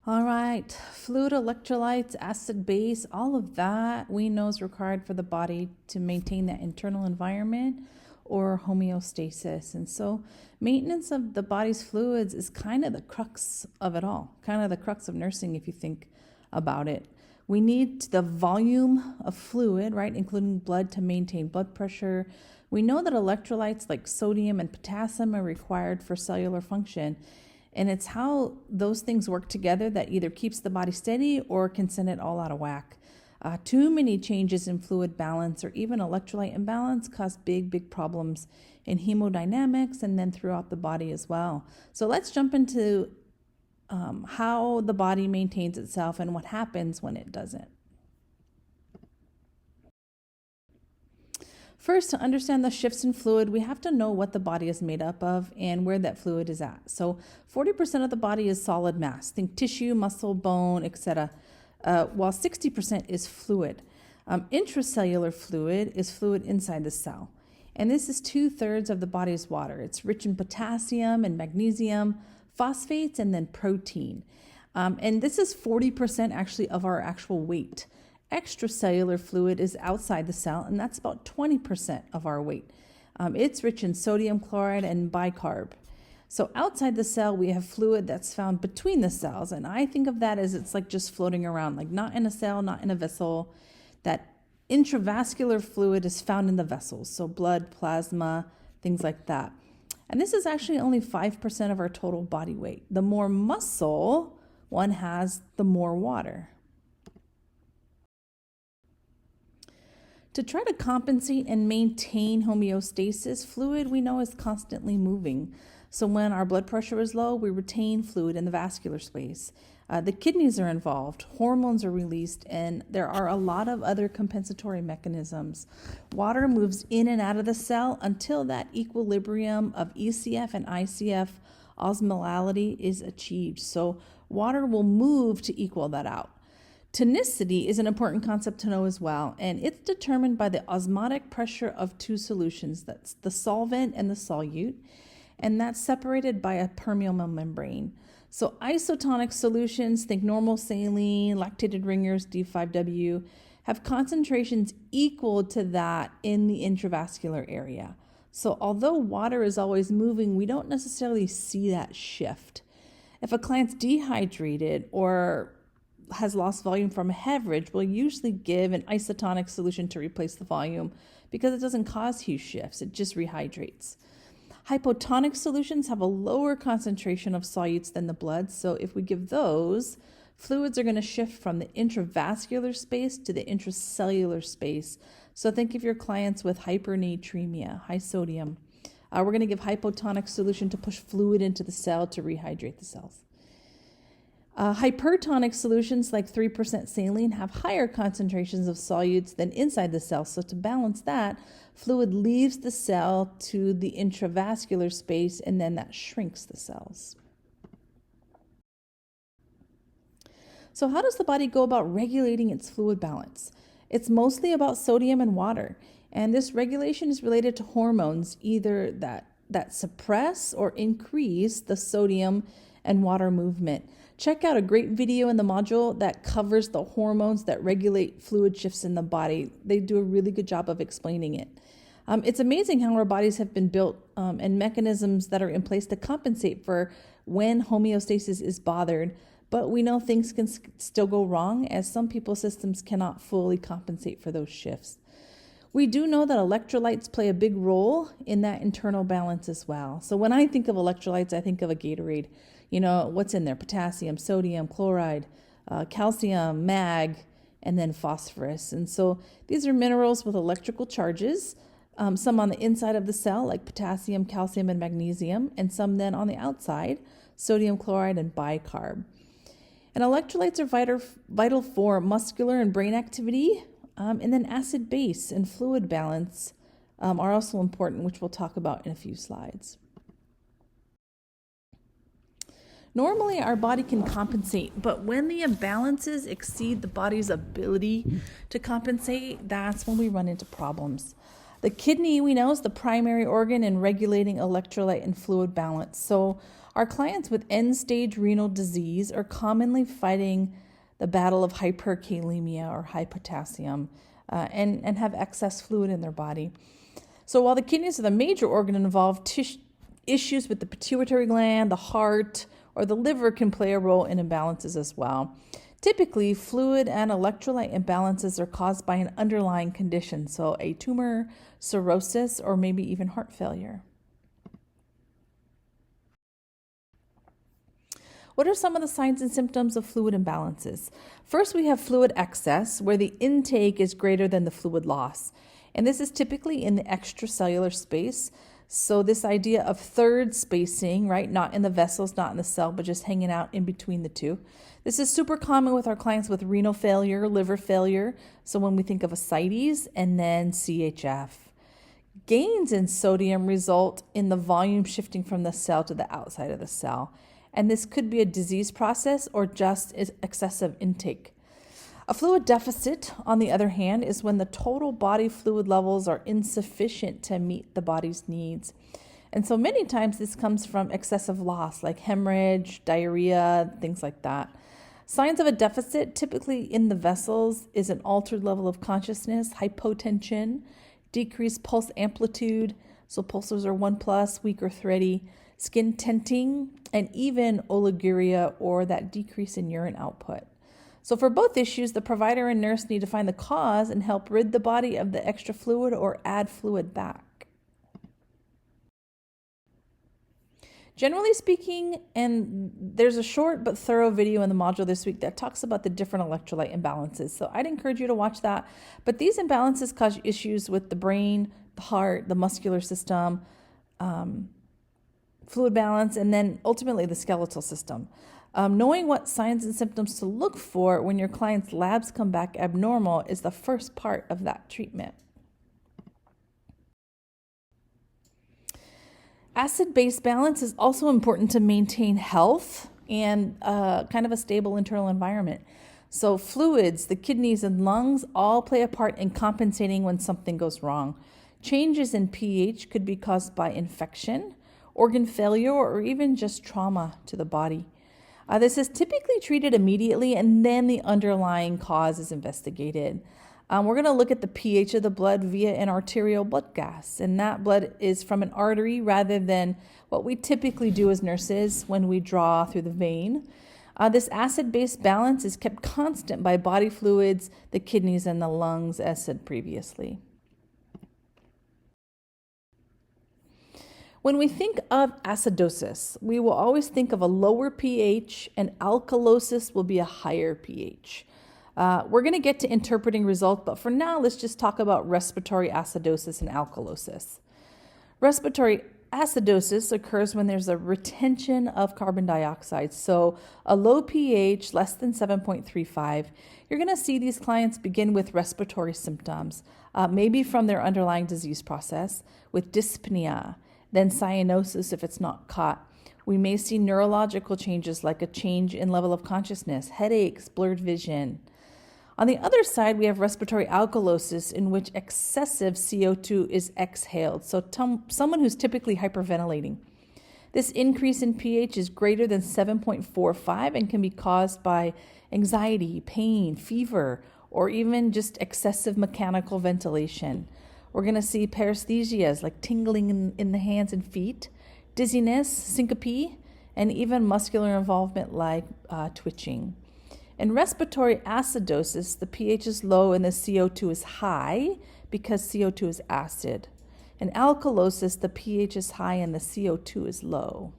All right, fluid, electrolytes, acid, base, all of that we know is required for the body to maintain that internal environment or homeostasis. And so maintenance of the body's fluids is kind of the crux of it all, kind of the crux of nursing if you think about it. We need the volume of fluid, right, including blood to maintain blood pressure. We know that electrolytes like sodium and potassium are required for cellular function. And it's how those things work together that either keeps the body steady or can send it all out of whack. Too many changes in fluid balance or even electrolyte imbalance cause big problems in hemodynamics and then throughout the body as well. So let's jump into how the body maintains itself and what happens when it doesn't. First, to understand the shifts in fluid, we have to know what the body is made up of and where that fluid is at. So 40% of the body is solid mass, think tissue, muscle, bone, etc., while 60% is fluid. Intracellular fluid is fluid inside the cell. And this is 2/3 of the body's water. It's rich in potassium and magnesium, phosphates, and then protein. And this is 40% actually of our actual weight. Extracellular fluid is outside the cell, and that's about 20% of our weight. It's rich in sodium chloride and bicarb. So outside the cell, we have fluid that's found between the cells, and I think of that as it's like just floating around, like not in a cell, not in a vessel. That intravascular fluid is found in the vessels, so blood, plasma, things like that. And this is actually only 5% of our total body weight. The more muscle one has, the more water. To try to compensate and maintain homeostasis, fluid we know is constantly moving. So when our blood pressure is low, we retain fluid in the vascular space. The kidneys are involved, hormones are released, and there are a lot of other compensatory mechanisms. Water moves in and out of the cell until that equilibrium of ECF and ICF osmolality is achieved. So water will move to equal that out. Tonicity is an important concept to know as well, and it's determined by the osmotic pressure of two solutions. That's the solvent and the solute, and that's separated by a permeable membrane. So isotonic solutions, think normal saline, lactated ringers, D5W, have concentrations equal to that in the intravascular area. So although water is always moving, we don't necessarily see that shift. If a client's dehydrated or has lost volume from a hemorrhage, we'll usually give an isotonic solution to replace the volume because it doesn't cause huge shifts, it just rehydrates. Hypotonic solutions have a lower concentration of solutes than the blood, so if we give those, fluids are going to shift from the intravascular space to the intracellular space. So think of your clients with hypernatremia, high sodium. We're going to give hypotonic solution to push fluid into the cell to rehydrate the cells. Hypertonic solutions like 3% saline have higher concentrations of solutes than inside the cell. So to balance that, fluid leaves the cell to the intravascular space, and then that shrinks the cells. So how does the body go about regulating its fluid balance? It's mostly about sodium and water. And this regulation is related to hormones, either that suppress or increase the sodium and water movement. Check out a great video in the module that covers the hormones that regulate fluid shifts in the body. They do a really good job of explaining it. It's amazing how our bodies have been built and mechanisms that are in place to compensate for when homeostasis is bothered, but we know things can still go wrong as some people's systems cannot fully compensate for those shifts. We do know that electrolytes play a big role in that internal balance as well. So when I think of electrolytes, I think of a Gatorade. You know, what's in there? Potassium, sodium, chloride, calcium, mag, and then phosphorus. And so these are minerals with electrical charges, some on the inside of the cell, like potassium, calcium, and magnesium, and some then on the outside, sodium chloride and bicarb. And electrolytes are vital for muscular and brain activity, and then acid base and fluid balance are also important, which we'll talk about in a few slides. Normally, our body can compensate, but when the imbalances exceed the body's ability to compensate, that's when we run into problems. The kidney, we know, is the primary organ in regulating electrolyte and fluid balance. So Our clients with end-stage renal disease are commonly fighting the battle of hyperkalemia or high potassium and have excess fluid in their body. So while the kidneys are the major organ involved, issues with the pituitary gland, the heart, or the liver can play a role in imbalances as well. Typically, fluid and electrolyte imbalances are caused by an underlying condition, so a tumor, cirrhosis, or maybe even heart failure. What are some of the signs and symptoms of fluid imbalances? First, we have fluid excess, where the intake is greater than the fluid loss. And this is typically in the extracellular space. So this idea of third spacing, right? Not in the vessels, not in the cell, but just hanging out in between the two. This is super common with our clients with renal failure, liver failure. So when we think of ascites and then CHF. Gains in sodium result in the volume shifting from the cell to the outside of the cell. And this could be a disease process or just excessive intake. A fluid deficit, on the other hand, is when the total body fluid levels are insufficient to meet the body's needs. And so many times this comes from excessive loss, like hemorrhage, diarrhea, things like that. Signs of a deficit, typically in the vessels, is an altered level of consciousness, hypotension, decreased pulse amplitude, so pulses are 1+, weak or thready, skin tenting, and even oliguria or that decrease in urine output. So for both issues, the provider and nurse need to find the cause and help rid the body of the extra fluid or add fluid back. Generally speaking, and there's a short but thorough video in the module this week that talks about the different electrolyte imbalances. So I'd encourage you to watch that. But these imbalances cause issues with the brain, the heart, the muscular system, fluid balance, and then ultimately the skeletal system. Knowing what signs and symptoms to look for when your client's labs come back abnormal is the first part of that treatment. Acid-base balance is also important to maintain health and kind of a stable internal environment. So fluids, the kidneys and lungs all play a part in compensating when something goes wrong. Changes in pH could be caused by infection, organ failure, or even just trauma to the body. This is typically treated immediately, and then the underlying cause is investigated. We're going to look at the pH of the blood via an arterial blood gas, and that blood is from an artery rather than what we typically do as nurses when we draw through the vein. This acid-base balance is kept constant by body fluids, the kidneys, and the lungs, as said previously. When we think of acidosis, we will always think of a lower pH, and alkalosis will be a higher pH. We're going to get to interpreting results, but for now, let's just talk about respiratory acidosis and alkalosis. Respiratory acidosis occurs when there's a retention of carbon dioxide. So a low pH, less than 7.35, you're going to see these clients begin with respiratory symptoms, maybe from their underlying disease process, with dyspnea, then cyanosis if it's not caught. We may see neurological changes like a change in level of consciousness, headaches, blurred vision. On the other side, we have respiratory alkalosis, in which excessive CO2 is exhaled, so someone who's typically hyperventilating. This increase in pH is greater than 7.45 and can be caused by anxiety, pain, fever, or even just excessive mechanical ventilation. We're going to see paresthesias like tingling in the hands and feet, dizziness, syncope, and even muscular involvement like twitching. In respiratory acidosis, the pH is low and the CO2 is high because CO2 is acid. In alkalosis, the pH is high and the CO2 is low.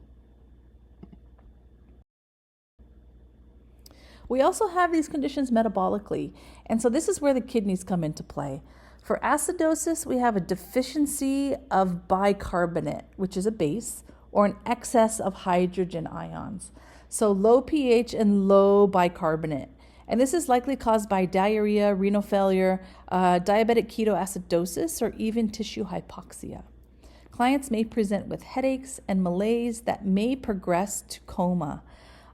We also have these conditions metabolically, and so this is where the kidneys come into play. For acidosis, we have a deficiency of bicarbonate, which is a base, or an excess of hydrogen ions. So low pH and low bicarbonate. And this is likely caused by diarrhea, renal failure, diabetic ketoacidosis, or even tissue hypoxia. Clients may present with headaches and malaise that may progress to coma.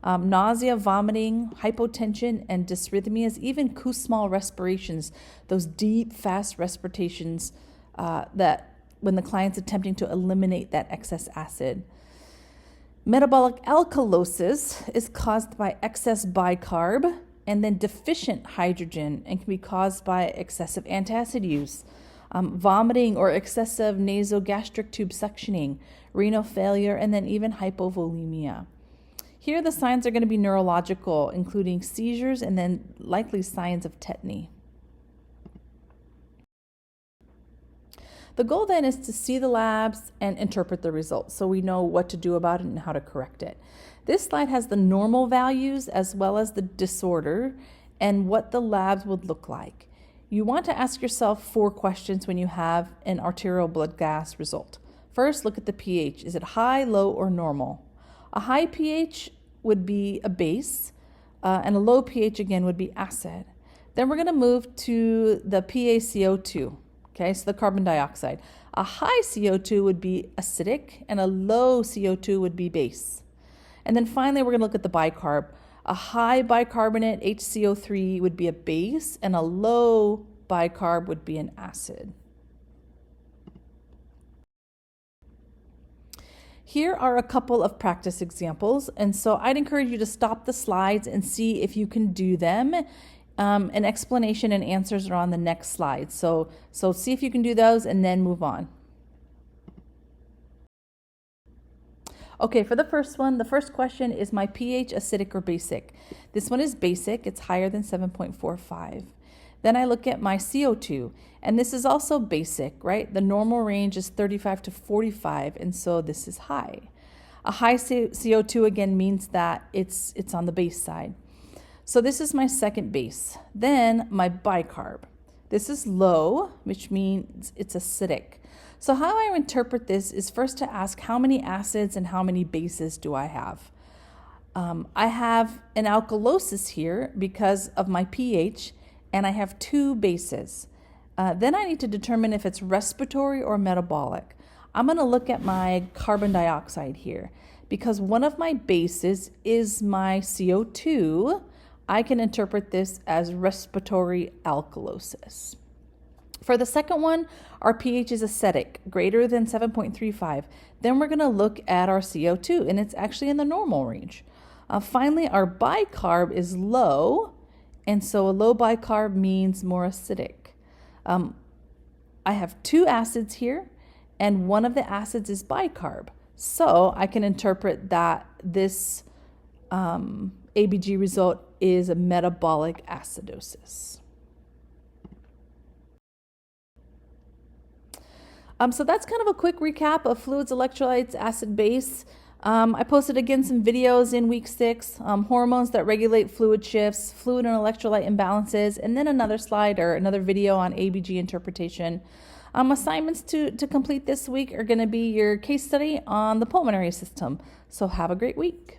Nausea, vomiting, hypotension, and dysrhythmias, even Kussmaul respirations, those deep, fast respirations that when the client's attempting to eliminate that excess acid. Metabolic alkalosis is caused by excess bicarb and then deficient hydrogen and can be caused by excessive antacid use, vomiting or excessive nasogastric tube suctioning, renal failure, and then even hypovolemia. Here the signs are going to be neurological, including seizures and then likely signs of tetany. The goal then is to see the labs and interpret the results so we know what to do about it and how to correct it. This slide has the normal values as well as the disorder and what the labs would look like. You want to ask yourself 4 questions when you have an arterial blood gas result. First, look at the pH. Is it high, low, or normal? A high pH would be a base, and a low pH again would be acid. Then we're going to move to the PaCO2. Okay, so the carbon dioxide. A high CO2 would be acidic and a low CO2 would be base. And then finally, we're going to look at the bicarb. A high bicarbonate, HCO3, would be a base and a low bicarb would be an acid. Here are a couple of practice examples. And so I'd encourage you to stop the slides and see if you can do them. An explanation and answers are on the next slide. So see if you can do those and then move on. Okay, for the first one, the first question is my pH acidic or basic? This one is basic, it's higher than 7.45. Then I look at my CO2, and this is also basic, right? The normal range is 35 to 45, and so this is high. A high CO2 again means that it's on the base side. So this is my second base. Then my bicarb. This is low, which means it's acidic. So how I interpret this is first to ask how many acids and how many bases do I have? I have an alkalosis here because of my pH, and I have 2 bases. Then I need to determine if it's respiratory or metabolic. I'm going to look at my carbon dioxide here. Because one of my bases is my CO2, I can interpret this as respiratory alkalosis. For the second one, our pH is acidic, greater than 7.35. Then we're going to look at our CO2, and it's actually in the normal range. Finally, our bicarb is low, and so a low bicarb means more acidic. I have 2 acids here, and one of the acids is bicarb. So I can interpret that this ABG result is a metabolic acidosis. So that's kind of a quick recap of fluids, electrolytes, acid, base. I posted again some videos in week 6, hormones that regulate fluid shifts, fluid and electrolyte imbalances, and then another slide or another video on ABG interpretation. Assignments to complete this week are going to be your case study on the pulmonary system. So have a great week.